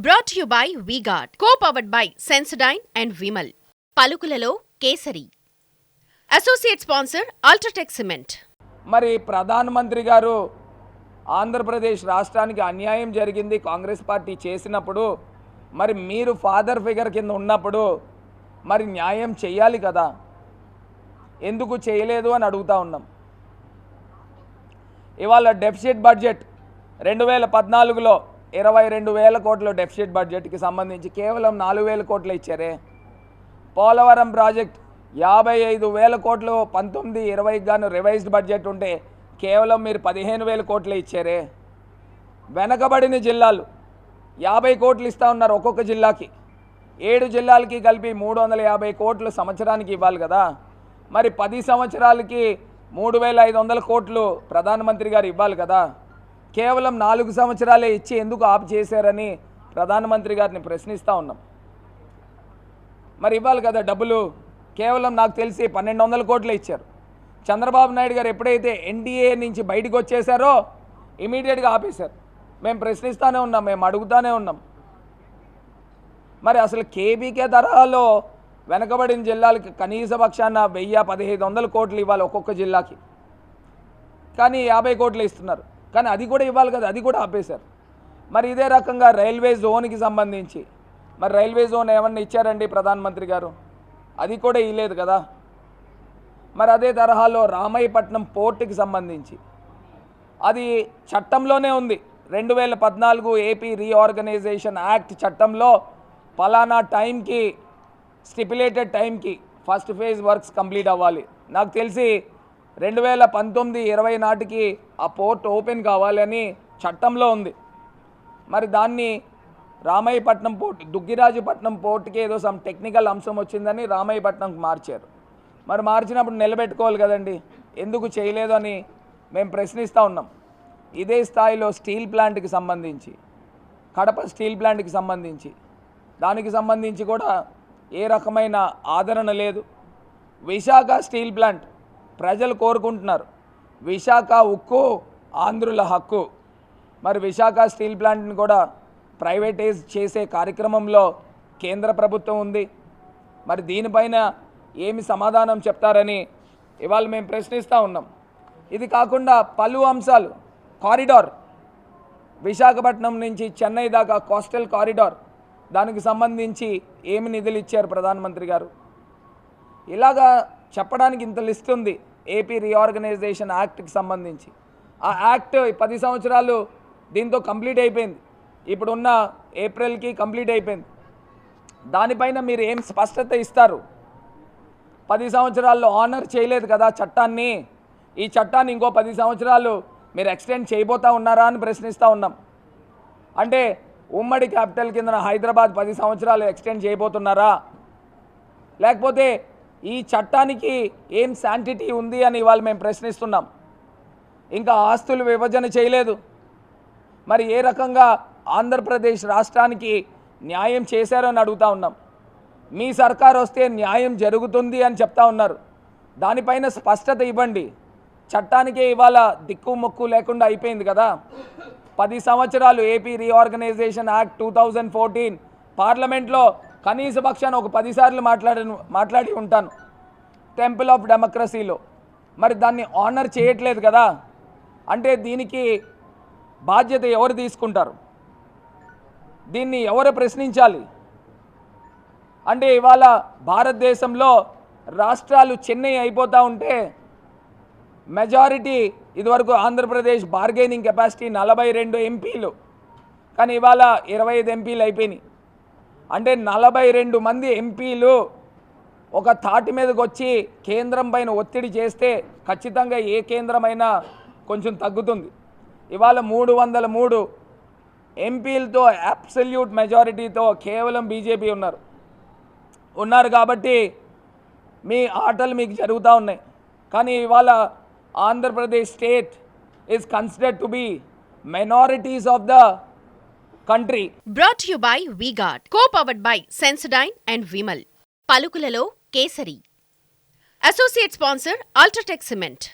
Brought to you by V-Guard, co-powered by Sensodyne and Vimal. పలుకులలో కేసరి. Associate sponsor UltraTech cement. మరి ప్రధానమంత్రి గారు ఆంధ్రప్రదేశ్ రాష్ట్రానికి అన్యాయం జరిగింది కాంగ్రెస్ పార్టీ చేసినప్పుడు, మరి మీరు ఫాదర్ ఫిగర్ కింద ఉన్నప్పుడు మరి న్యాయం చేయాలి కదా, ఎందుకు చేయలేదు అని అడుగుతా ఉన్నాం. ఇవాళ డెఫిసిట్ బడ్జెట్ 2014లో 22,000 కోట్ల డెఫిసిట్ బడ్జెట్కి సంబంధించి కేవలం 4,000 కోట్లు ఇచ్చారే. పోలవరం ప్రాజెక్ట్ 55,000 కోట్లు 19-20 గాను రివైజ్డ్ బడ్జెట్ ఉంటే కేవలం మీరు 15,000 కోట్లు ఇచ్చారే. వెనకబడిన జిల్లాలు 50 కోట్లు ఇస్తూ ఉన్నారు ఒక్కొక్క జిల్లాకి. 7 జిల్లాలకి కలిపి 350 కోట్లు సంవత్సరానికి ఇవ్వాలి కదా. మరి 10 సంవత్సరాలకి 3,500 కోట్లు ప్రధానమంత్రి గారు ఇవ్వాలి కదా. కేవలం 4 సంవత్సరాలే ఇచ్చి ఎందుకు ఆపు చేశారని ప్రధానమంత్రి గారిని ప్రశ్నిస్తూ ఉన్నాం. మరి ఇవ్వాలి కదా డబ్బులు. కేవలం నాకు తెలిసి 1,200 కోట్లే ఇచ్చారు. చంద్రబాబు నాయుడు గారు ఎప్పుడైతే ఎన్డీఏ నుంచి బయటకు వచ్చేసారో ఇమీడియట్గా ఆపేశారు. మేము ప్రశ్నిస్తూనే ఉన్నాం, మేము అడుగుతూనే ఉన్నాం. మరి అసలు కేబీకే తరహాలో వెనకబడిన జిల్లాలకి కనీస పక్షాన 1,000-1,500 కోట్లు ఇవ్వాలి ఒక్కొక్క జిల్లాకి, కానీ 50 కోట్లు ఇస్తున్నారు. కానీ అది కూడా ఇవ్వాలి కదా, అది కూడా ఆపేశారు. మరి ఇదే రకంగా రైల్వే జోన్కి సంబంధించి మరి రైల్వే జోన్ ఏమన్నా ఇచ్చారండి ప్రధానమంత్రి గారు? అది కూడా ఇవ్వలేదు కదా. మరి అదే తరహాలో రామాయపట్నం పోర్టుకి సంబంధించి అది చట్టంలోనే ఉంది. 2014 ఏపీ రీఆర్గనైజేషన్ యాక్ట్ చట్టంలో పలానా టైంకి స్టిపులేటెడ్ టైంకి ఫస్ట్ ఫేజ్ వర్క్స్ కంప్లీట్ అవ్వాలి. నాకు తెలిసి 2019-20 నాటికి ఆ పోర్ట్ ఓపెన్ కావాలని చట్టంలో ఉంది. మరి దాన్ని రామాయపట్నం పోర్ట్, దుగ్గిరాజుపట్నం పోర్టుకి ఏదో సమ్ టెక్నికల్ అంశం వచ్చిందని రామాయపట్నంకి మార్చారు. మరి మార్చినప్పుడు నిలబెట్టుకోవాలి కదండి, ఎందుకు చేయలేదు అని మేము ప్రశ్నిస్తూ ఉన్నాం. ఇదే స్థాయిలో స్టీల్ ప్లాంట్కి సంబంధించి, కడప స్టీల్ ప్లాంట్కి సంబంధించి దానికి సంబంధించి కూడా ఏ రకమైన ఆదరణ లేదు. విశాఖ స్టీల్ ప్లాంట్ ప్రజలు కోరుకుంటున్నారు, విశాఖ ఉక్కు ఆంధ్రుల హక్కు. మరి విశాఖ స్టీల్ ప్లాంట్ని కూడా ప్రైవేటైజ్ చేసే కార్యక్రమంలో కేంద్ర ప్రభుత్వం ఉంది. మరి దీనిపైన ఏమి సమాధానం చెప్తారని ఇవాళ మేము ప్రశ్నిస్తూ ఉన్నాం. ఇది కాకుండా పలు అంశాలు, కారిడార్ విశాఖపట్నం నుంచి చెన్నై దాకా కోస్టల్ కారిడార్, దానికి సంబంధించి ఏమి నిధులు ఇచ్చారు ప్రధానమంత్రి గారు? ఇలాగా చెప్పడానికి ఇంత లిస్ట్ ఉంది ఏపీ రీఆర్గనైజేషన్ యాక్ట్కి సంబంధించి. ఆ యాక్ట్ 10 సంవత్సరాలు దీంతో కంప్లీట్ అయిపోయింది. ఇప్పుడున్న ఏప్రిల్కి కంప్లీట్ అయిపోయింది. దానిపైన మీరు ఏం స్పష్టత ఇస్తారు? 10 సంవత్సరాల్లో ఆనర్ చేయలేదు కదా చట్టాన్ని. ఈ చట్టాన్ని ఇంకో 10 సంవత్సరాలు మీరు ఎక్స్టెండ్ చేయబోతా ఉన్నారా అని ప్రశ్నిస్తూ ఉన్నాం. అంటే ఉమ్మడి క్యాపిటల్ కింద హైదరాబాద్ 10 సంవత్సరాలు ఎక్స్టెండ్ చేయబోతున్నారా? లేకపోతే ఈ చట్టానికి ఏం శాంటిటీ ఉంది అని ఇవాళ మేము ప్రశ్నిస్తున్నాం. ఇంకా ఆస్తులు విభజన చేయలేదు. మరి ఏ రకంగా ఆంధ్రప్రదేశ్ రాష్ట్రానికి న్యాయం చేశారో అని అడుగుతూ ఉన్నాం. మీ సర్కారు వస్తే న్యాయం జరుగుతుంది అని చెప్తా ఉన్నారు. దానిపైన స్పష్టత ఇవ్వండి. చట్టానికే ఇవాళ దిక్కు మొక్కు లేకుండా అయిపోయింది కదా. 10 సంవత్సరాలు ఏపీ రీఆర్గనైజేషన్ యాక్ట్ 2014 పార్లమెంట్లో కనీస పక్షాన ఒక 10 సార్లు మాట్లాడి ఉంటాను టెంపుల్ ఆఫ్ డెమోక్రసీలో. మరి దాన్ని ఆనర్ చేయట్లేదు కదా. అంటే దీనికి బాధ్యత ఎవరు తీసుకుంటారు? దీన్ని ఎవరు ప్రశ్నించాలి? అంటే ఇవాళ భారతదేశంలో రాష్ట్రాలు చెన్నై అయిపోతూ ఉంటే మెజారిటీ ఇదివరకు ఆంధ్రప్రదేశ్ బార్గెనింగ్ కెపాసిటీ 42 ఎంపీలు, కానీ ఇవాళ 25 ఎంపీలు అయిపోయినాయి. అంటే 42 మంది ఎంపీలు ఒక తాటి మీదకి వచ్చి కేంద్రం పైన ఒత్తిడి చేస్తే ఖచ్చితంగా ఏ కేంద్రమైనా కొంచెం తగ్గుతుంది. ఇవాళ 303 ఎంపీలతో అబ్సల్యూట్ మెజారిటీతో కేవలం బీజేపీ ఉన్నారు కాబట్టి మీ ఆటలు మీకు జరుగుతూ ఉన్నాయి. కానీ ఇవాళ Andhra Pradesh state is considered to be minorities of the country. Brought to you by V-Guard, co-powered by Sensodyne and Vimal. పలుకులలో కేసరి. Associate sponsor UltraTech cement.